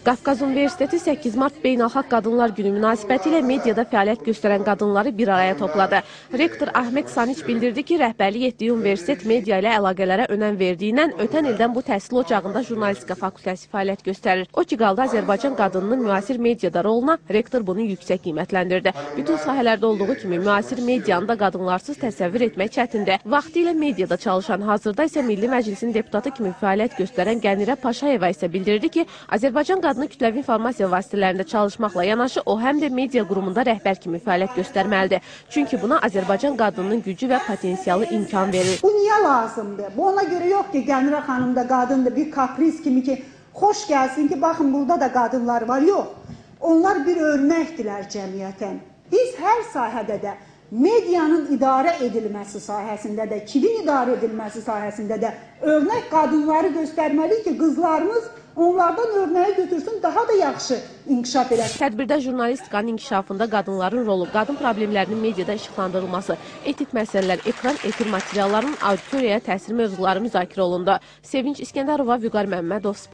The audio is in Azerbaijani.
Qafqaz Universiteti 8 mart Beynəlxalq Qadınlar Günü münasibətilə mediada fəaliyyət göstərən qadınları bir araya topladı. Rektor Ahmet Saniç bildirdi ki, rəhbərlik etdiyi universitet media ilə əlaqələrə önəm verdiyindən ötən ildən bu təhsil ocağında jurnalistika fakültəsi fəaliyyət göstərir. O ki qaldı Azərbaycan qadınının müasir mediada roluna, rektor bunu yüksək qiymətləndirdi. Bütün sahələrdə olduğu kimi müasir medianı da qadınlarsız təsəvvür etmək çətindir. Vaxtilə mediada çalışan, hazırda isə Milli Məclisin deputatı kimi fəaliyyət göstərən Qənirə Paşayeva isə bildirdi ki, Azərbaycan qadını kütləvi informasiya vasitələrində çalışmaqla yanaşı, o həm də media qurumunda rəhbər kimi fəaliyyət göstərməlidir. Çünki buna Azərbaycan qadınının gücü və potensialı imkan verir. Bu niyə lazımdır? Bu ona görə yox ki, Qənirə xanım da qadındır, bir kapriz kimi ki, xoş gəlsin ki, baxın burada da qadınlar var. Yox, onlar bir örnəkdirlər cəmiyyətən. Biz hər sahədə də medianın idarə edilməsi sahəsində də, kimin idarə edilməsi sahəsində də örnək qadınları göstərməli ki, qızlarımız onlardan örnəyi götürsün, daha da yaxşı inkişaf edər. Tədbirdə jurnalistikanın inkişafında qadınların rolu, qadın problemlərinin mediada işıqlandırılması, etik məsələlər, ekran efir materiallarının auditoriyaya təsir mövzuları müzakirə olundu. Sevinç İskəndərova, Vüqar Məmmədov.